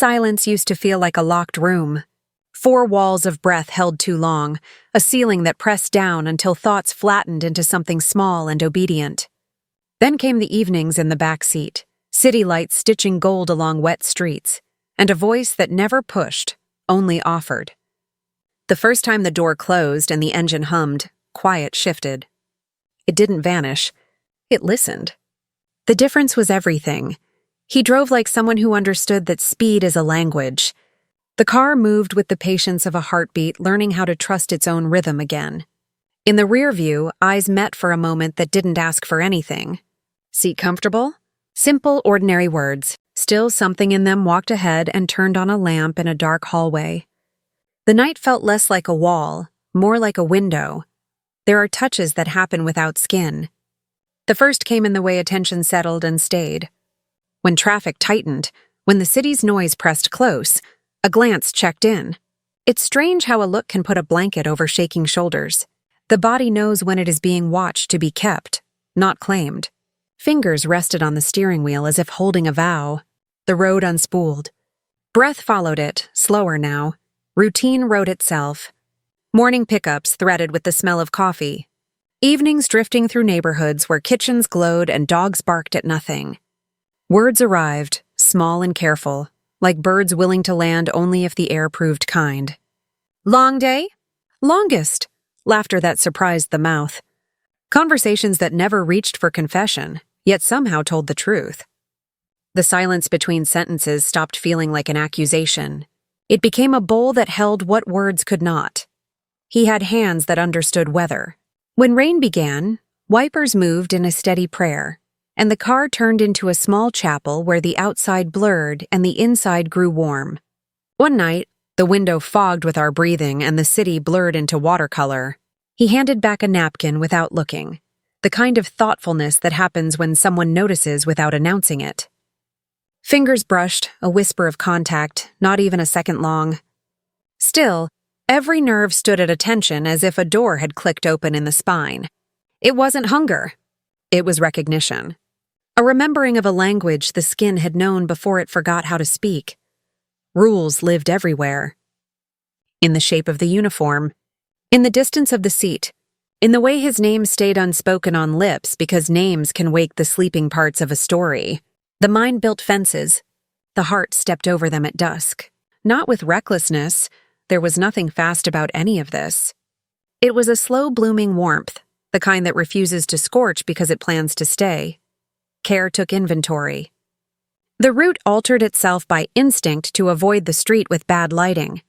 Silence used to feel like a locked room. 4 walls of breath held too long, a ceiling that pressed down until thoughts flattened into something small and obedient. Then came the evenings in the back seat, city lights stitching gold along wet streets, and a voice that never pushed, only offered. The first time the door closed and the engine hummed, quiet shifted. It didn't vanish. It listened. The difference was everything. He drove like someone who understood that speed is a language. The car moved with the patience of a heartbeat, learning how to trust its own rhythm again. In the rear view, eyes met for a moment that didn't ask for anything. Seat comfortable? Simple, ordinary words. Still, something in them walked ahead and turned on a lamp in a dark hallway. The night felt less like a wall, more like a window. There are touches that happen without skin. The first came in the way attention settled and stayed. When traffic tightened, when the city's noise pressed close, a glance checked in. It's strange how a look can put a blanket over shaking shoulders. The body knows when it is being watched to be kept, not claimed. Fingers rested on the steering wheel as if holding a vow. The road unspooled. Breath followed it, slower now. Routine wrote itself. Morning pickups threaded with the smell of coffee. Evenings drifting through neighborhoods where kitchens glowed and dogs barked at nothing. Words arrived, small and careful, like birds willing to land only if the air proved kind. Long day? Longest. Laughter that surprised the mouth. Conversations that never reached for confession, yet somehow told the truth. The silence between sentences stopped feeling like an accusation. It became a bowl that held what words could not. He had hands that understood weather. When rain began, wipers moved in a steady prayer, and the car turned into a small chapel where the outside blurred and the inside grew warm. One night, the window fogged with our breathing and the city blurred into watercolor. He handed back a napkin without looking, the kind of thoughtfulness that happens when someone notices without announcing it. Fingers brushed, a whisper of contact, not even a second long. Still, every nerve stood at attention as if a door had clicked open in the spine. It wasn't hunger. It was recognition. A remembering of a language the skin had known before it forgot how to speak. Rules lived everywhere. In the shape of the uniform, in the distance of the seat, in the way his name stayed unspoken on lips because names can wake the sleeping parts of a story. The mind built fences. The heart stepped over them at dusk. Not with recklessness. There was nothing fast about any of this. It was a slow-blooming warmth, the kind that refuses to scorch because it plans to stay. Care took inventory. The route altered itself by instinct to avoid the street with bad lighting.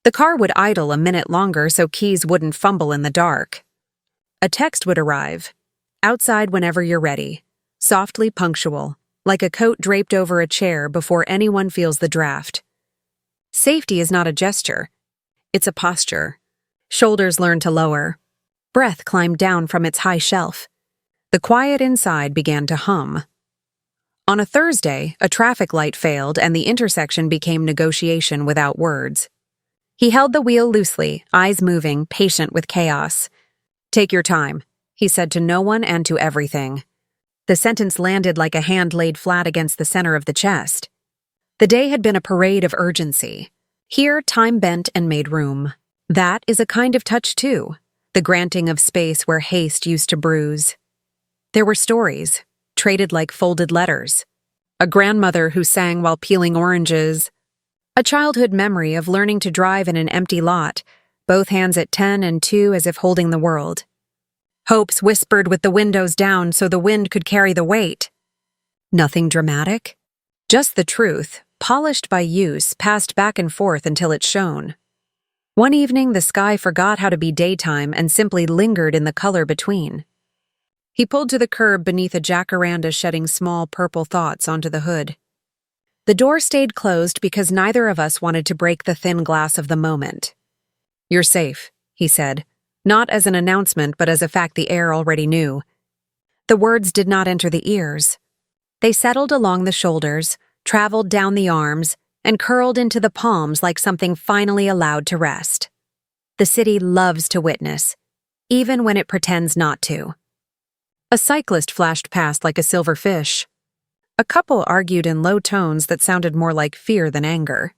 The car would idle a minute longer so keys wouldn't fumble in the dark. A text would arrive. Outside whenever you're ready. Softly punctual, like a coat draped over a chair before anyone feels the draft. Safety is not a gesture. It's a posture. Shoulders learn to lower. Breath climbed down from its high shelf. The quiet inside began to hum. On a Thursday, a traffic light failed and the intersection became negotiation without words. He held the wheel loosely, eyes moving, patient with chaos. "Take your time," he said to no one and to everything. The sentence landed like a hand laid flat against the center of the chest. The day had been a parade of urgency. Here, time bent and made room. That is a kind of touch too, the granting of space where haste used to bruise. There were stories, traded like folded letters. A grandmother who sang while peeling oranges. A childhood memory of learning to drive in an empty lot, both hands at 10 and 2 as if holding the world. Hopes whispered with the windows down so the wind could carry the weight. Nothing dramatic. Just the truth, polished by use, passed back and forth until it shone. One evening, the sky forgot how to be daytime and simply lingered in the color between. He pulled to the curb beneath a jacaranda, shedding small purple thoughts onto the hood. The door stayed closed because neither of us wanted to break the thin glass of the moment. "You're safe," he said, not as an announcement but as a fact the air already knew. The words did not enter the ears. They settled along the shoulders, traveled down the arms, and curled into the palms like something finally allowed to rest. The city loves to witness, even when it pretends not to. A cyclist flashed past like a silver fish. A couple argued in low tones that sounded more like fear than anger.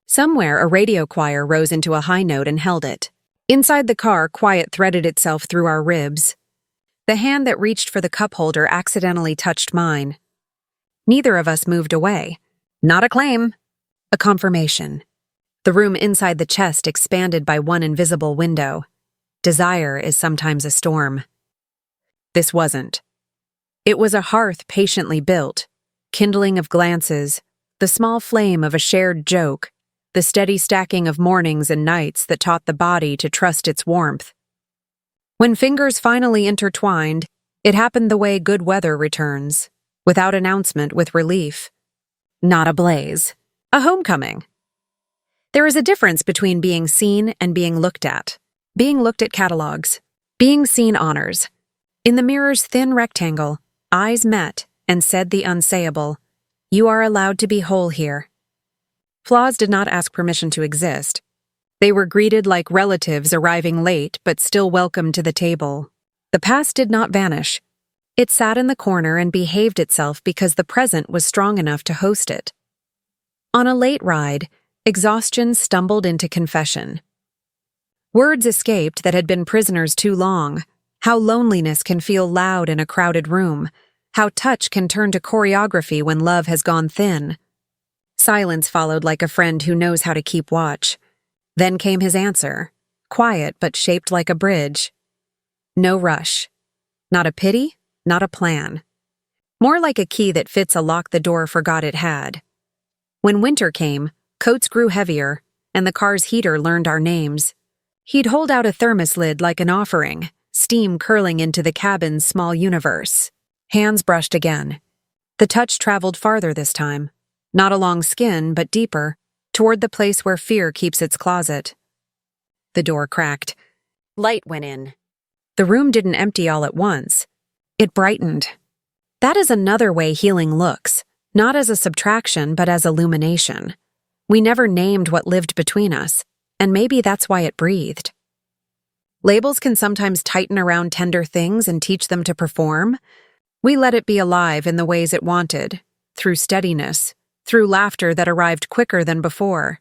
Somewhere, a radio choir rose into a high note and held it. Inside the car, quiet threaded itself through our ribs. The hand that reached for the cup holder accidentally touched mine. Neither of us moved away. Not a claim. A confirmation. The room inside the chest expanded by one invisible window. Desire is sometimes a storm. This wasn't. It was a hearth patiently built, kindling of glances, the small flame of a shared joke, the steady stacking of mornings and nights that taught the body to trust its warmth. When fingers finally intertwined, it happened the way good weather returns, without announcement, with relief. Not a blaze. A homecoming. There is a difference between being seen and being looked at. Being looked at catalogs. Being seen honors. In the mirror's thin rectangle, eyes met and said the unsayable. You are allowed to be whole here. Flaws did not ask permission to exist. They were greeted like relatives arriving late but still welcome to the table. The past did not vanish. It sat in the corner and behaved itself because the present was strong enough to host it. On a late ride, exhaustion stumbled into confession. Words escaped that had been prisoners too long. How loneliness can feel loud in a crowded room. How touch can turn to choreography when love has gone thin. Silence followed like a friend who knows how to keep watch. Then came his answer, quiet but shaped like a bridge. No rush. Not a pity, not a plan. More like a key that fits a lock the door forgot it had. When winter came, coats grew heavier, and the car's heater learned our names. He'd hold out a thermos lid like an offering, steam curling into the cabin's small universe. Hands brushed again. The touch traveled farther this time. Not along skin, but deeper, toward the place where fear keeps its closet. The door cracked. Light went in. The room didn't empty all at once. It brightened. That is another way healing looks, not as a subtraction, but as illumination. We never named what lived between us, and maybe that's why it breathed. Labels can sometimes tighten around tender things and teach them to perform. We let it be alive in the ways it wanted, through steadiness, through laughter that arrived quicker than before,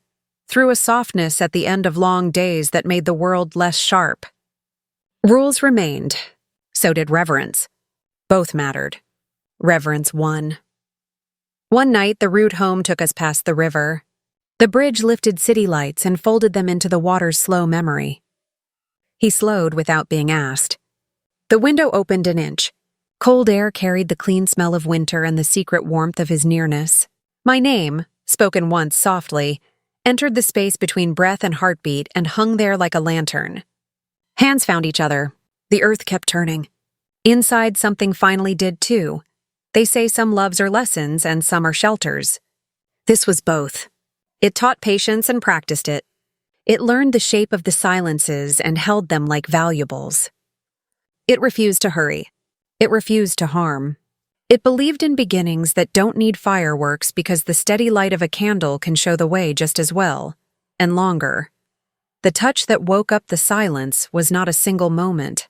through a softness at the end of long days that made the world less sharp. Rules remained. So did reverence. Both mattered. Reverence won. One night, the route home took us past the river. The bridge lifted city lights and folded them into the water's slow memory. He slowed without being asked. The window opened an inch. Cold air carried the clean smell of winter and the secret warmth of his nearness. My name, spoken once softly, entered the space between breath and heartbeat and hung there like a lantern. Hands found each other. The earth kept turning. Inside, something finally did too. They say some loves are lessons and some are shelters. This was both. It taught patience and practiced it. It learned the shape of the silences and held them like valuables. It refused to hurry. It refused to harm. It believed in beginnings that don't need fireworks because the steady light of a candle can show the way just as well, and longer. The touch that woke up the silence was not a single moment.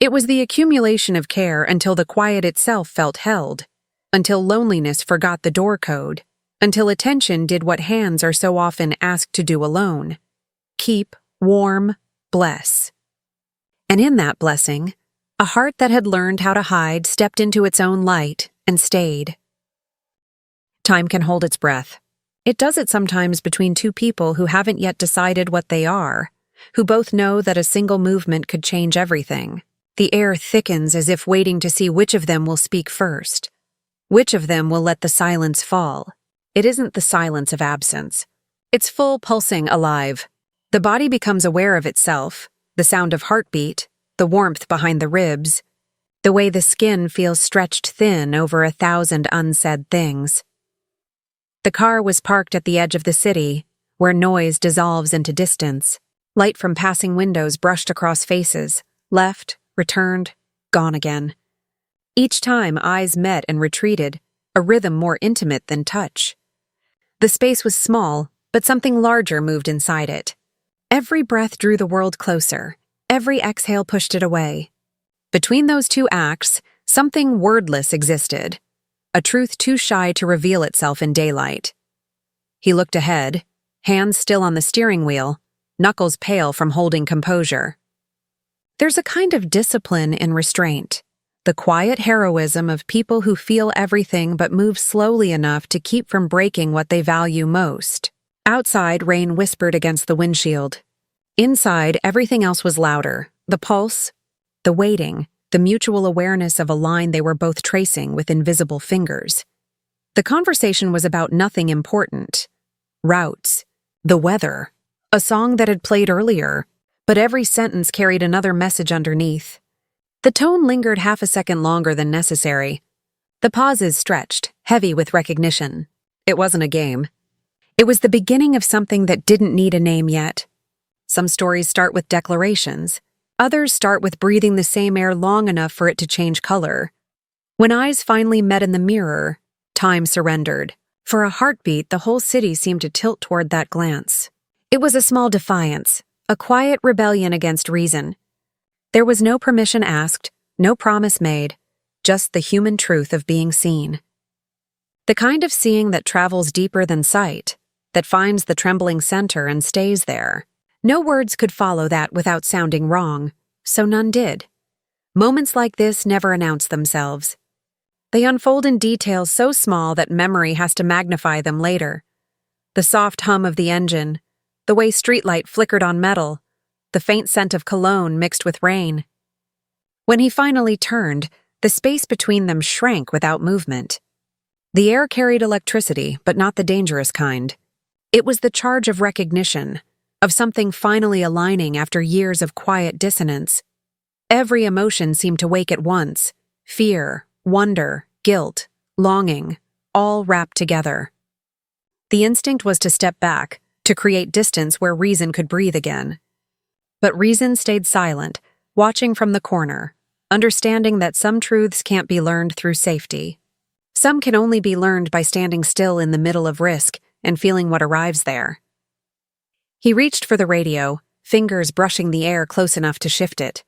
It was the accumulation of care until the quiet itself felt held, until loneliness forgot the door code, until attention did what hands are so often asked to do alone. Keep, warm, bless. And in that blessing, a heart that had learned how to hide stepped into its own light and stayed. Time can hold its breath. It does it sometimes between two people who haven't yet decided what they are, who both know that a single movement could change everything. The air thickens as if waiting to see which of them will speak first. Which of them will let the silence fall. It isn't the silence of absence. It's full pulsing alive. The body becomes aware of itself, the sound of heartbeat, the warmth behind the ribs, the way the skin feels stretched thin over 1,000 unsaid things. The car was parked at the edge of the city, where noise dissolves into distance. Light from passing windows brushed across faces, left, returned, gone again. Each time eyes met and retreated, a rhythm more intimate than touch. The space was small, but something larger moved inside it. Every breath drew the world closer. Every exhale pushed it away. Between those two acts, something wordless existed. a truth too shy to reveal itself in daylight. He looked ahead, hands still on the steering wheel, knuckles pale from holding composure. There's a kind of discipline in restraint, the quiet heroism of people who feel everything but move slowly enough to keep from breaking what they value most. Outside, rain whispered against the windshield. Inside, everything else was louder, the pulse, the waiting, the mutual awareness of a line they were both tracing with invisible fingers. The conversation was about nothing important. Routes, the weather, a song that had played earlier, but every sentence carried another message underneath. The tone lingered half a second longer than necessary. The pauses stretched, heavy with recognition. It wasn't a game. It was the beginning of something that didn't need a name yet. Some stories start with declarations. Others start with breathing the same air long enough for it to change color. When eyes finally met in the mirror, time surrendered. For a heartbeat, the whole city seemed to tilt toward that glance. It was a small defiance, a quiet rebellion against reason. There was no permission asked, no promise made, just the human truth of being seen. The kind of seeing that travels deeper than sight, that finds the trembling center and stays there. No words could follow that without sounding wrong, so none did. Moments like this never announce themselves. They unfold in details so small that memory has to magnify them later. The soft hum of the engine, the way streetlight flickered on metal, the faint scent of cologne mixed with rain. When he finally turned, the space between them shrank without movement. The air carried electricity, but not the dangerous kind. It was the charge of recognition, of something finally aligning after years of quiet dissonance. Every emotion seemed to wake at once: fear, wonder, guilt, longing, all wrapped together. The instinct was to step back, to create distance where reason could breathe again. But reason stayed silent, watching from the corner, understanding that some truths can't be learned through safety. Some can only be learned by standing still in the middle of risk and feeling what arrives there. He reached for the radio, fingers brushing the air close enough to shift it.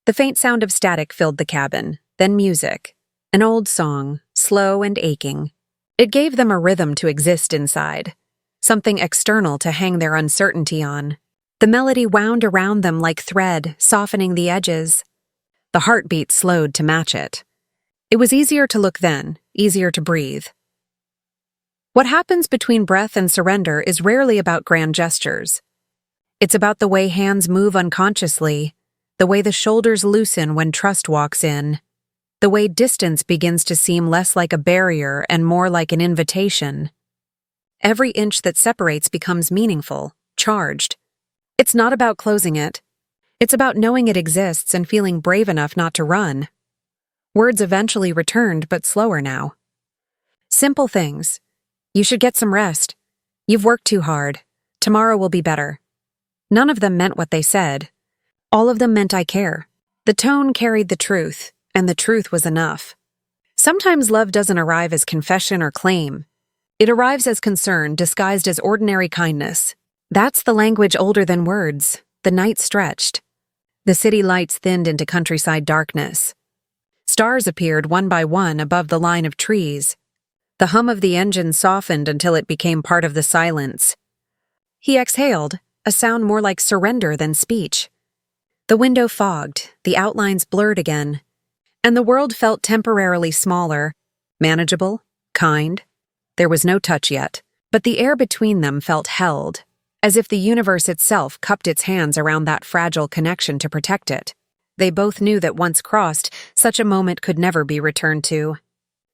The faint sound of static filled the cabin, then music, an old song, slow and aching. It gave them a rhythm to exist inside, something external to hang their uncertainty on. The melody wound around them like thread, softening the edges. The heartbeat slowed to match it. It was easier to look then, easier to breathe. What happens between breath and surrender is rarely about grand gestures. It's about the way hands move unconsciously, the way the shoulders loosen when trust walks in, the way distance begins to seem less like a barrier and more like an invitation. Every inch that separates becomes meaningful, charged. It's not about closing it. It's about knowing it exists and feeling brave enough not to run. Words eventually returned, but slower now. Simple things. You should get some rest. You've worked too hard. Tomorrow will be better. None of them meant what they said. All of them meant I care. The tone carried the truth, and the truth was enough. Sometimes love doesn't arrive as confession or claim. It arrives as concern disguised as ordinary kindness. That's the language older than words. The night stretched. The city lights thinned into countryside darkness. Stars appeared one by one above the line of trees. The hum of the engine softened until it became part of the silence. He exhaled, a sound more like surrender than speech. The window fogged, the outlines blurred again, and the world felt temporarily smaller, manageable, kind. There was no touch yet, but the air between them felt held, as if the universe itself cupped its hands around that fragile connection to protect it. They both knew that once crossed, such a moment could never be returned to.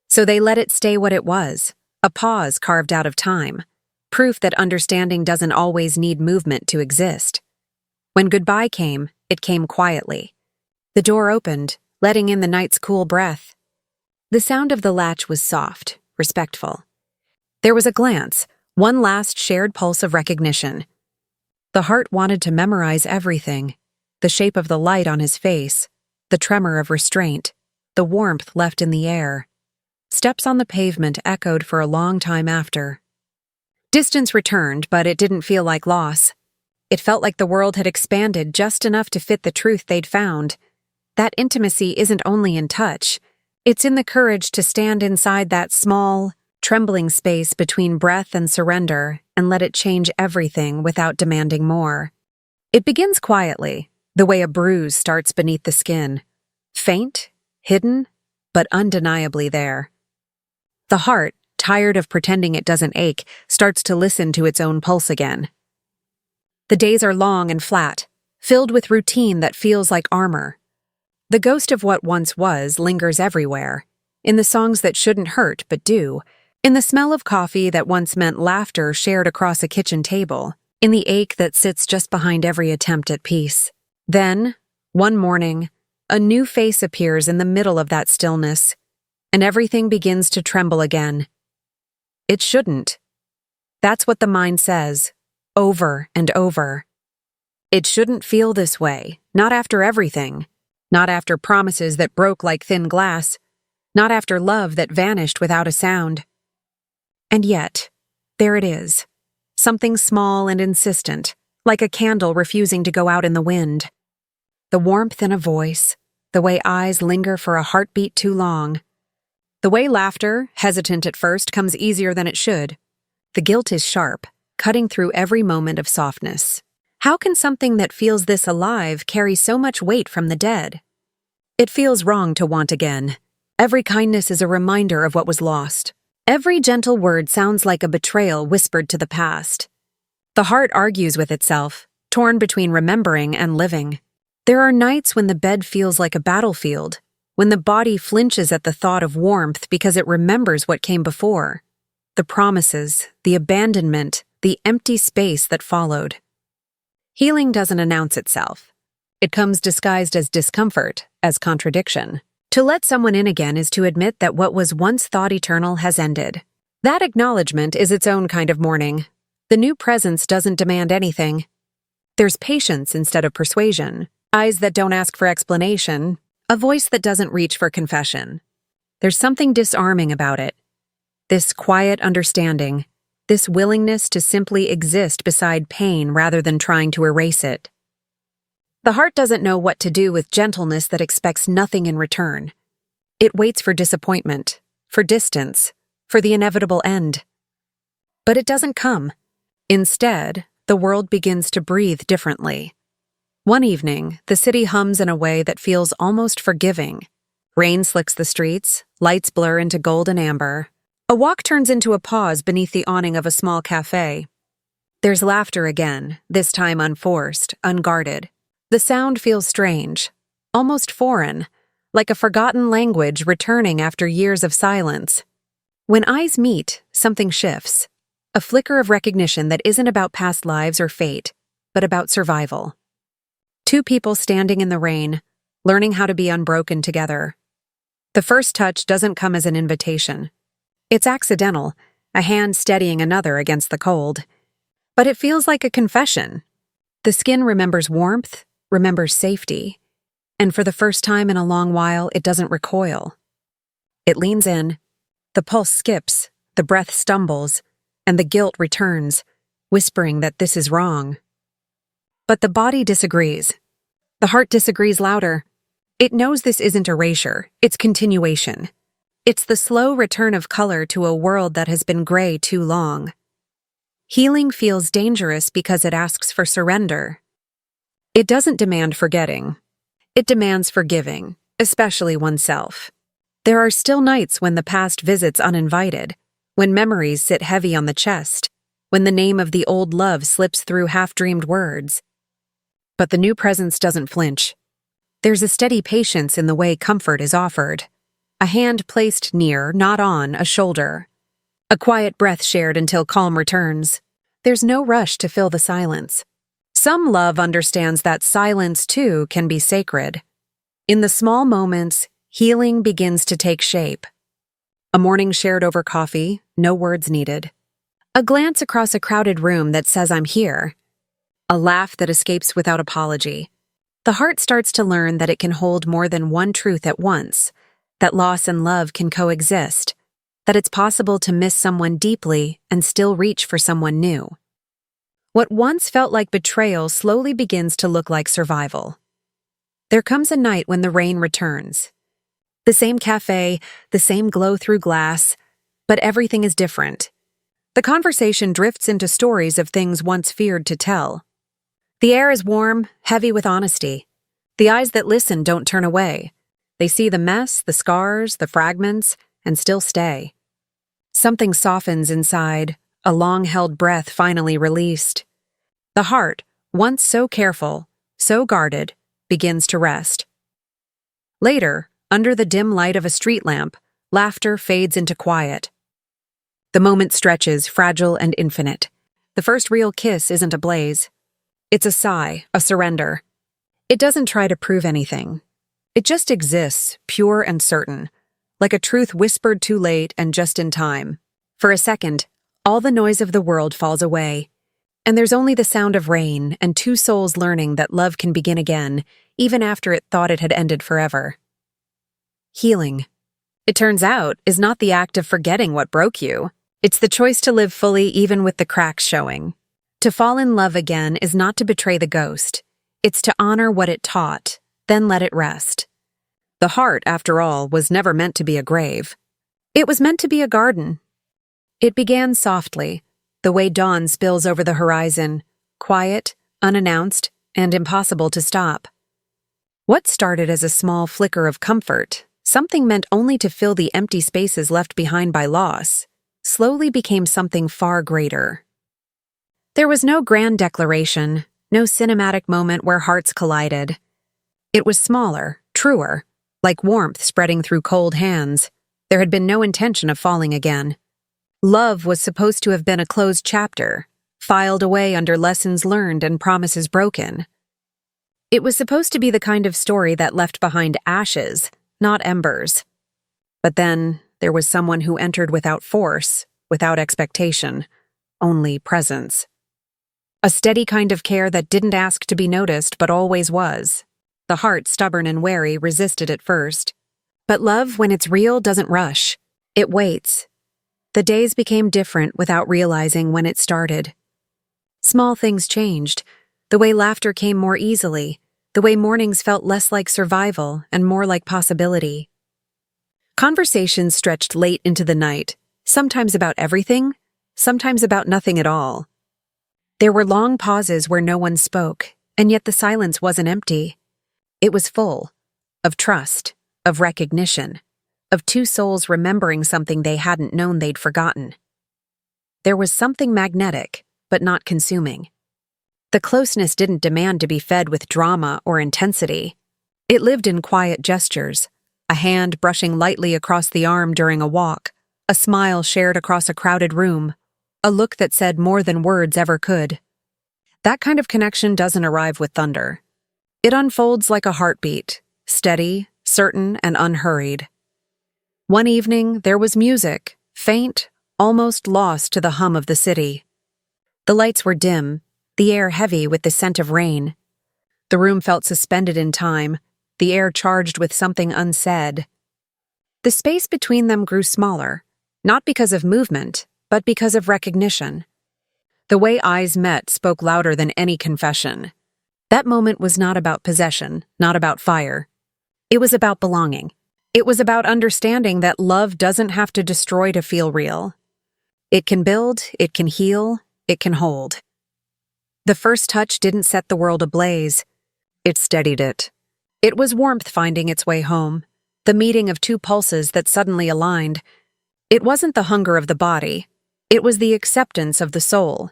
So they let it stay what it was, a pause carved out of time, proof that understanding doesn't always need movement to exist. When goodbye came, it came quietly. The door opened, letting in the night's cool breath. The sound of the latch was soft, respectful. There was a glance, one last shared pulse of recognition. The heart wanted to memorize everything. The shape of the light on his face, the tremor of restraint, the warmth left in the air. Steps on the pavement echoed for a long time after. Distance returned, but it didn't feel like loss. It felt like the world had expanded just enough to fit the truth they'd found. That intimacy isn't only in touch, It's in the courage to stand inside that small, trembling space between breath and surrender and let it change everything without demanding more. It begins quietly, the way a bruise starts beneath the skin. Faint, hidden, but undeniably there. The heart, tired of pretending it doesn't ache, starts to listen to its own pulse again. The days are long and flat, filled with routine that feels like armor. The ghost of what once was lingers everywhere, in the songs that shouldn't hurt but do, in the smell of coffee that once meant laughter shared across a kitchen table, in the ache that sits just behind every attempt at peace. Then, one morning, a new face appears in the middle of that stillness, and everything begins to tremble again. It shouldn't. That's what the mind says, over and over. It shouldn't feel this way, not after everything. Not after promises that broke like thin glass, not after love that vanished without a sound. And yet, there it is, something small and insistent, like a candle refusing to go out in the wind. The warmth in a voice, the way eyes linger for a heartbeat too long. The way laughter, hesitant at first, comes easier than it should. The guilt is sharp, cutting through every moment of softness. How can something that feels this alive carry so much weight from the dead? It feels wrong to want again. Every kindness is a reminder of what was lost. Every gentle word sounds like a betrayal whispered to the past. The heart argues with itself, torn between remembering and living. There are nights when the bed feels like a battlefield, when the body flinches at the thought of warmth because it remembers what came before. The promises, the abandonment, the empty space that followed. Healing doesn't announce itself. It comes disguised as discomfort, as contradiction. To let someone in again is to admit that what was once thought eternal has ended. That acknowledgement is its own kind of mourning. The new presence doesn't demand anything. There's patience instead of persuasion, eyes that don't ask for explanation, a voice that doesn't reach for confession. There's something disarming about it. This quiet understanding, this willingness to simply exist beside pain rather than trying to erase it. The heart doesn't know what to do with gentleness that expects nothing in return. It waits for disappointment, for distance, for the inevitable end. But it doesn't come. Instead, the world begins to breathe differently. One evening, the city hums in a way that feels almost forgiving. Rain slicks the streets, lights blur into gold and amber. A walk turns into a pause beneath the awning of a small cafe. There's laughter again, this time unforced, unguarded. The sound feels strange, almost foreign, like a forgotten language returning after years of silence. When eyes meet, something shifts. A flicker of recognition that isn't about past lives or fate, but about survival. Two people standing in the rain, learning how to be unbroken together. The first touch doesn't come as an invitation. It's accidental, a hand steadying another against the cold. But it feels like a confession. The skin remembers warmth, remembers safety, and for the first time in a long while, it doesn't recoil. It leans in, the pulse skips, the breath stumbles, and the guilt returns, whispering that this is wrong. But the body disagrees. The heart disagrees louder. It knows this isn't erasure, it's continuation. It's the slow return of color to a world that has been gray too long. Healing feels dangerous because it asks for surrender. It doesn't demand forgetting. It demands forgiving, especially oneself. There are still nights when the past visits uninvited, when memories sit heavy on the chest, when the name of the old love slips through half-dreamed words. But the new presence doesn't flinch. There's a steady patience in the way comfort is offered. A hand placed near, not on, a shoulder. A quiet breath shared until calm returns. There's no rush to fill the silence. Some love understands that silence, too, can be sacred. In the small moments, healing begins to take shape. A morning shared over coffee, no words needed. A glance across a crowded room that says I'm here. A laugh that escapes without apology. The heart starts to learn that it can hold more than one truth at once, that loss and love can coexist, that it's possible to miss someone deeply and still reach for someone new. What once felt like betrayal slowly begins to look like survival. There comes a night when the rain returns. The same cafe, the same glow through glass, but everything is different. The conversation drifts into stories of things once feared to tell. The air is warm, heavy with honesty. The eyes that listen don't turn away. They see the mess, the scars, the fragments, and still stay. Something softens inside, a long-held breath finally released. The heart, once so careful, so guarded, begins to rest. Later, under the dim light of a street lamp, laughter fades into quiet. The moment stretches, fragile and infinite. The first real kiss isn't a blaze. It's a sigh, a surrender. It doesn't try to prove anything. It just exists, pure and certain, like a truth whispered too late and just in time. For a second, all the noise of the world falls away, and there's only the sound of rain and two souls learning that love can begin again, even after it thought it had ended forever. Healing, it turns out, is not the act of forgetting what broke you. It's the choice to live fully even with the cracks showing. To fall in love again is not to betray the ghost. It's to honor what it taught, then let it rest. The heart, after all, was never meant to be a grave. It was meant to be a garden. It began softly, the way dawn spills over the horizon, quiet, unannounced, and impossible to stop. What started as a small flicker of comfort, something meant only to fill the empty spaces left behind by loss, slowly became something far greater. There was no grand declaration, no cinematic moment where hearts collided. It was smaller, truer, like warmth spreading through cold hands. There had been no intention of falling again. Love was supposed to have been a closed chapter, filed away under lessons learned and promises broken. It was supposed to be the kind of story that left behind ashes, not embers. But then there was someone who entered without force, without expectation, only presence. A steady kind of care that didn't ask to be noticed but always was. The heart, stubborn and wary, resisted at first. But love, when it's real, doesn't rush. It waits. The days became different without realizing when it started. Small things changed. The way laughter came more easily, the way mornings felt less like survival and more like possibility. Conversations stretched late into the night, sometimes about everything, sometimes about nothing at all. There were long pauses where no one spoke, and yet the silence wasn't empty. It was full of trust, of recognition, of two souls remembering something they hadn't known they'd forgotten. There was something magnetic, but not consuming. The closeness didn't demand to be fed with drama or intensity. It lived in quiet gestures, a hand brushing lightly across the arm during a walk, a smile shared across a crowded room, a look that said more than words ever could. That kind of connection doesn't arrive with thunder. It unfolds like a heartbeat, steady, certain, and unhurried. One evening, there was music, faint, almost lost to the hum of the city. The lights were dim, the air heavy with the scent of rain. The room felt suspended in time, the air charged with something unsaid. The space between them grew smaller, not because of movement, but because of recognition. The way eyes met spoke louder than any confession. That moment was not about possession, not about fire. It was about belonging. It was about understanding that love doesn't have to destroy to feel real. It can build, it can heal, it can hold. The first touch didn't set the world ablaze. It steadied it. It was warmth finding its way home, the meeting of two pulses that suddenly aligned. It wasn't the hunger of the body. It was the acceptance of the soul.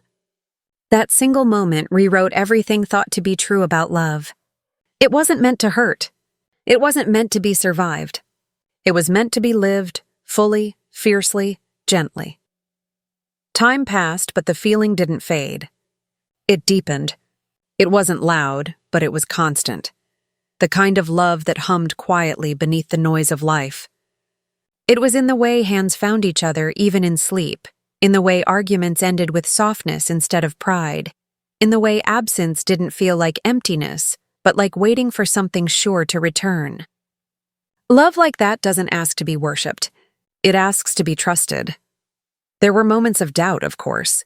That single moment rewrote everything thought to be true about love. It wasn't meant to hurt. It wasn't meant to be survived. It was meant to be lived, fully, fiercely, gently. Time passed, but the feeling didn't fade. It deepened. It wasn't loud, but it was constant. The kind of love that hummed quietly beneath the noise of life. It was in the way hands found each other even in sleep, in the way arguments ended with softness instead of pride, in the way absence didn't feel like emptiness, but like waiting for something sure to return. Love like that doesn't ask to be worshipped. It asks to be trusted. There were moments of doubt, of course.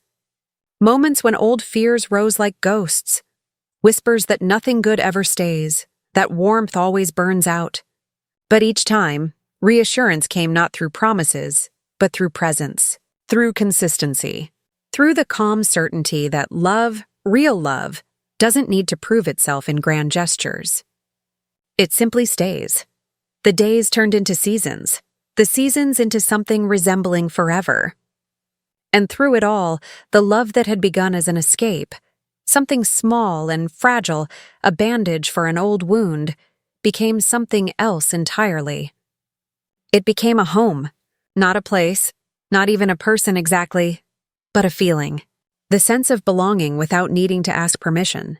Moments when old fears rose like ghosts. Whispers that nothing good ever stays, that warmth always burns out. But each time, reassurance came not through promises, but through presence, through consistency, through the calm certainty that love, real love, doesn't need to prove itself in grand gestures. It simply stays. The days turned into seasons, the seasons into something resembling forever. And through it all, the love that had begun as an escape, something small and fragile, a bandage for an old wound, became something else entirely. It became a home, not a place, not even a person exactly, but a feeling. The sense of belonging without needing to ask permission.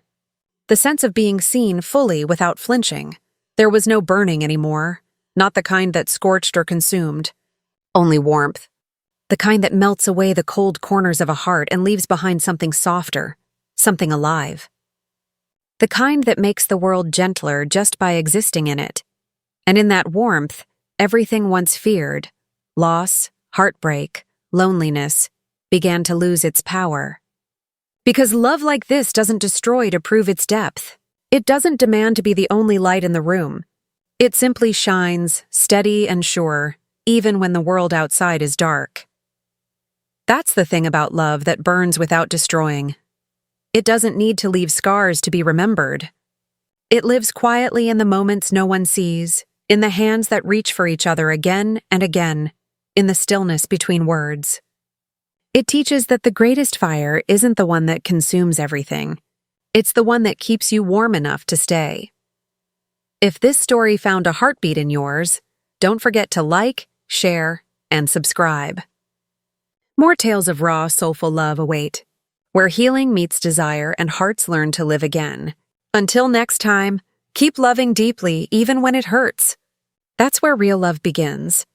The sense of being seen fully without flinching. There was no burning anymore, not the kind that scorched or consumed. Only warmth. The kind that melts away the cold corners of a heart and leaves behind something softer, something alive. The kind that makes the world gentler just by existing in it. And in that warmth, everything once feared, loss, heartbreak, loneliness, began to lose its power. Because love like this doesn't destroy to prove its depth. It doesn't demand to be the only light in the room. It simply shines, steady and sure, even when the world outside is dark. That's the thing about love that burns without destroying. It doesn't need to leave scars to be remembered. It lives quietly in the moments no one sees, in the hands that reach for each other again and again, in the stillness between words. It teaches that the greatest fire isn't the one that consumes everything. It's the one that keeps you warm enough to stay. If this story found a heartbeat in yours, don't forget to like, share, and subscribe. More tales of raw, soulful love await, where healing meets desire and hearts learn to live again. Until next time, keep loving deeply even when it hurts. That's where real love begins.